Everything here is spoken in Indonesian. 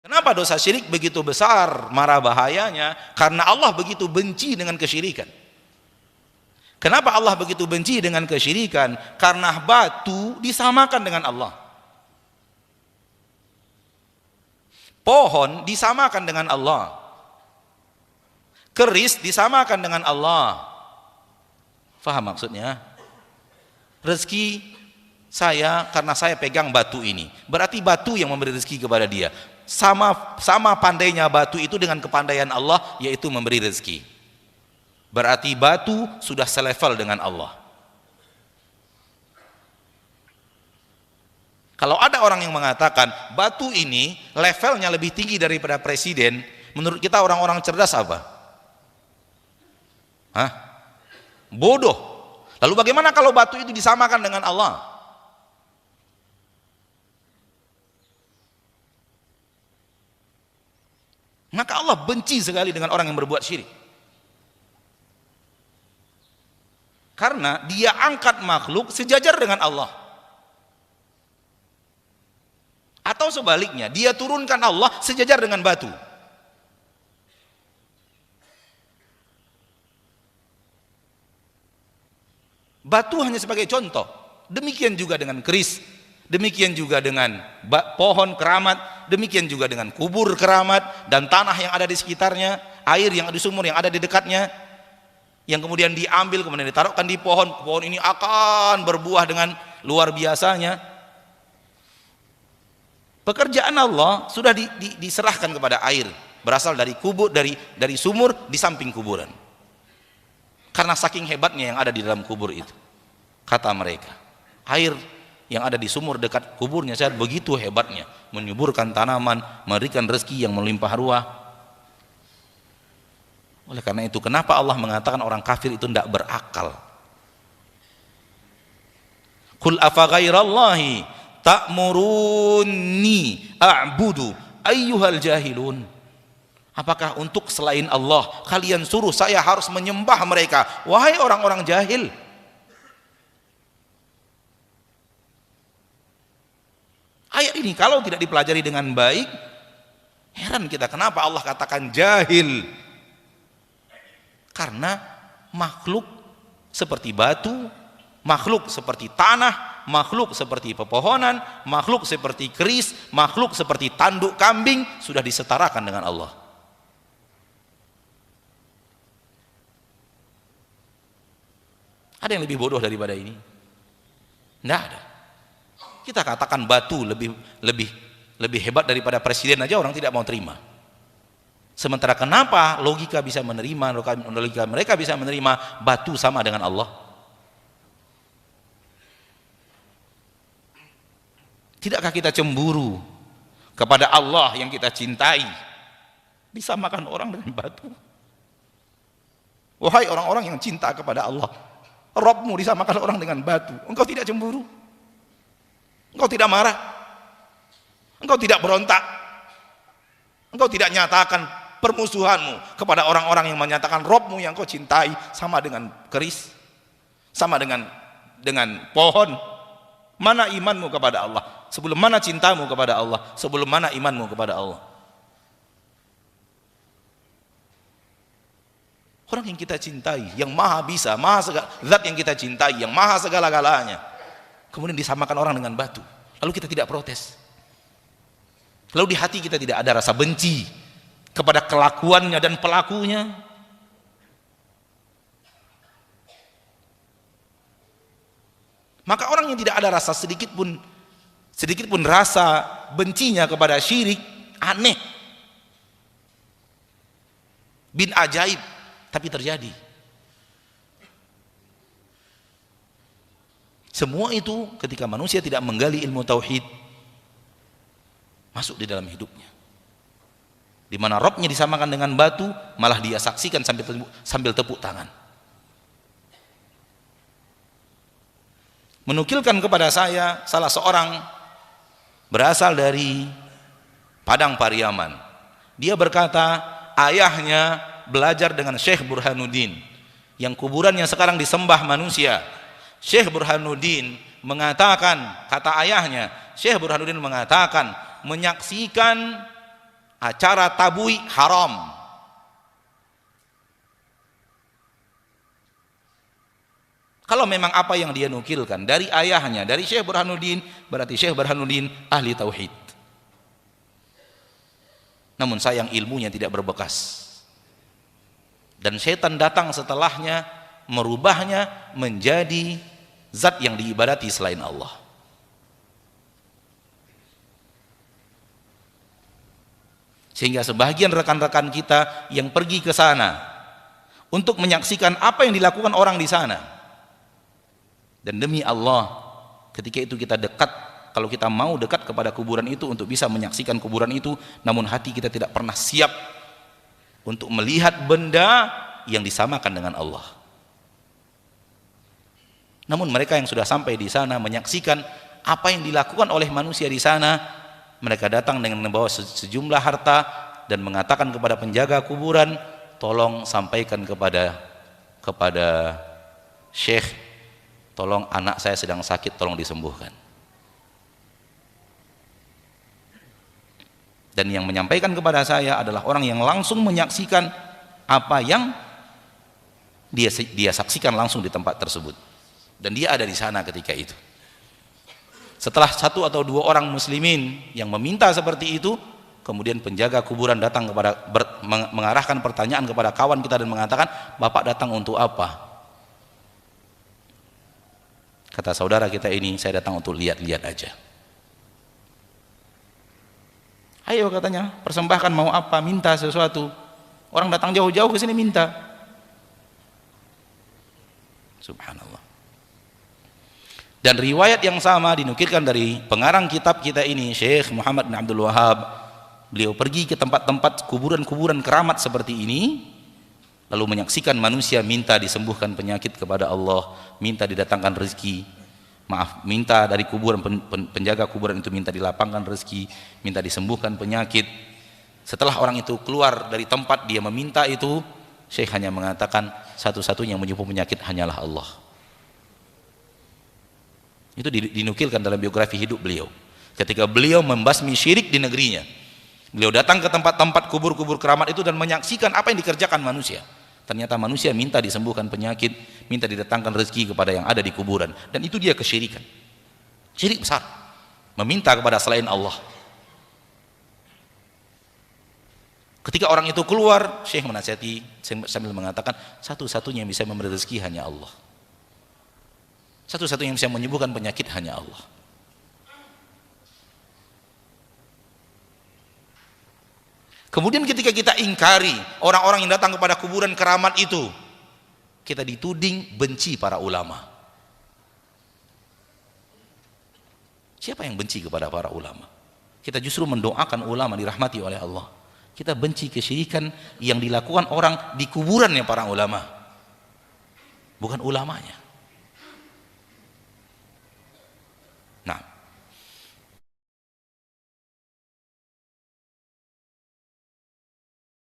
Kenapa dosa syirik begitu besar, marah bahayanya? Karena Allah begitu benci dengan kesyirikan. Kenapa Allah begitu benci dengan kesyirikan? Karena batu disamakan dengan Allah, pohon disamakan dengan Allah, keris disamakan dengan Allah. Faham maksudnya? Rezeki saya karena saya pegang batu ini, berarti batu yang memberi rezeki kepada dia. Sama pandainya batu itu dengan kepandaian Allah, yaitu memberi rezeki. Berarti batu sudah selevel dengan Allah. Kalau ada orang yang mengatakan batu ini levelnya lebih tinggi daripada presiden, menurut kita orang-orang cerdas apa? Hah? Bodoh. Lalu bagaimana kalau batu itu disamakan dengan Allah? Maka Allah benci sekali dengan orang yang berbuat syirik. Karena dia angkat makhluk sejajar dengan Allah. Atau sebaliknya, dia turunkan Allah sejajar dengan batu. Batu hanya sebagai contoh. Demikian juga dengan keris, demikian juga dengan pohon keramat, demikian juga dengan kubur keramat dan tanah yang ada di sekitarnya, air yang ada di sumur yang ada di dekatnya, yang kemudian diambil kemudian ditaruhkan di pohon. Pohon ini akan berbuah dengan luar biasanya. Pekerjaan Allah sudah diserahkan kepada air, berasal dari kubur, dari sumur di samping kuburan. Karena saking hebatnya yang ada di dalam kubur itu, kata mereka, air yang ada di sumur dekat kuburnya saya begitu hebatnya, menyuburkan tanaman, memberikan rezeki yang melimpah ruah. Oleh karena itu, kenapa Allah mengatakan orang kafir itu tidak berakal? Qul afa ghairallahi ta'muruni a'budu ayyuhal jahilun. Apakah untuk selain Allah kalian suruh saya harus menyembah mereka, wahai orang-orang jahil? Ayat ini kalau tidak dipelajari dengan baik, heran kita kenapa Allah katakan jahil. Karena makhluk seperti batu, makhluk seperti tanah, makhluk seperti pepohonan, makhluk seperti keris, makhluk seperti tanduk kambing sudah disetarakan dengan Allah. Ada yang lebih bodoh daripada ini? Tidak ada. Kita katakan batu lebih hebat daripada presiden aja orang tidak mau terima. Sementara kenapa logika bisa menerima, logika mereka bisa menerima batu sama dengan Allah? Tidakkah kita cemburu kepada Allah yang kita cintai disamakan orang dengan batu? Wahai orang-orang yang cinta kepada Allah, Rabbmu disamakan orang dengan batu, engkau tidak cemburu? Engkau tidak marah? Engkau tidak berontak? Engkau tidak nyatakan permusuhanmu kepada orang-orang yang menyatakan Rabbmu yang kau cintai sama dengan keris, sama dengan pohon? Mana imanmu kepada Allah? Sebelum mana cintamu kepada Allah? Sebelum mana imanmu kepada Allah? Orang yang kita cintai, yang maha bisa, zat yang kita cintai, yang maha segala-galanya, kemudian disamakan orang dengan batu. Lalu kita tidak protes. Lalu di hati kita tidak ada rasa benci kepada kelakuannya dan pelakunya. Maka orang yang tidak ada rasa sedikit pun rasa bencinya kepada syirik, aneh, bin ajaib, tapi terjadi. Semua itu ketika manusia tidak menggali ilmu tauhid, masuk di dalam hidupnya, di mana Rabbnya disamakan dengan batu, malah dia saksikan sambil tepuk tangan. Menukilkan kepada saya salah seorang berasal dari Padang Pariaman. Dia berkata ayahnya belajar dengan Syekh Burhanuddin yang kuburannya sekarang disembah manusia. Syekh Burhanuddin mengatakan, kata ayahnya, Syekh Burhanuddin mengatakan, menyaksikan acara tabui haram. Kalau memang apa yang dia nukilkan dari ayahnya, dari Syekh Burhanuddin, berarti Syekh Burhanuddin ahli tauhid. Namun sayang ilmunya tidak berbekas. Dan setan datang setelahnya merubahnya menjadi zat yang diibadati selain Allah. Sehingga sebagian rekan-rekan kita yang pergi ke sana untuk menyaksikan apa yang dilakukan orang di sana. Dan demi Allah, ketika itu kita dekat, kalau kita mau dekat kepada kuburan itu untuk bisa menyaksikan kuburan itu, namun hati kita tidak pernah siap untuk melihat benda yang disamakan dengan Allah. Namun mereka yang sudah sampai di sana menyaksikan apa yang dilakukan oleh manusia di sana, mereka datang dengan membawa sejumlah harta dan mengatakan kepada penjaga kuburan, tolong sampaikan kepada Syekh, tolong anak saya sedang sakit, tolong disembuhkan. Dan yang menyampaikan kepada saya adalah orang yang langsung menyaksikan apa yang dia saksikan langsung di tempat tersebut. Dan dia ada di sana ketika itu. Setelah 1 atau 2 orang muslimin yang meminta seperti itu, kemudian penjaga kuburan datang mengarahkan pertanyaan kepada kawan kita dan mengatakan, "Bapak datang untuk apa?" Kata saudara kita ini, "Saya datang untuk lihat-lihat aja." Ayo katanya, persembahkan mau apa, minta sesuatu. Orang datang jauh-jauh ke sini minta. Subhanallah. Dan riwayat yang sama dinukilkan dari pengarang kitab kita ini, Syekh Muhammad bin Abdul Wahab. Beliau pergi ke tempat-tempat kuburan-kuburan keramat seperti ini, lalu menyaksikan manusia minta disembuhkan penyakit kepada Allah, minta didatangkan rezeki. Minta dari kuburan, penjaga kuburan itu minta dilapangkan rezeki, minta disembuhkan penyakit. Setelah orang itu keluar dari tempat dia meminta itu, Syekh hanya mengatakan satu-satunya yang menyembuhkan penyakit hanyalah Allah. Itu dinukilkan dalam biografi hidup beliau. Ketika beliau membasmi syirik di negerinya, beliau datang ke tempat-tempat kubur-kubur keramat itu dan menyaksikan apa yang dikerjakan manusia. Ternyata manusia minta disembuhkan penyakit, minta didatangkan rezeki kepada yang ada di kuburan, dan itu dia kesyirikan. Syirik besar, meminta kepada selain Allah. Ketika orang itu keluar, Syekh menasihati sambil mengatakan, satu-satunya yang bisa memberi rezeki hanya Allah. Satu-satunya yang bisa menyembuhkan penyakit hanya Allah. Kemudian ketika kita ingkari orang-orang yang datang kepada kuburan keramat itu, kita dituding benci para ulama. Siapa yang benci kepada para ulama? Kita justru mendoakan ulama dirahmati oleh Allah. Kita benci kesyirikan yang dilakukan orang di kuburannya para ulama, bukan ulamanya.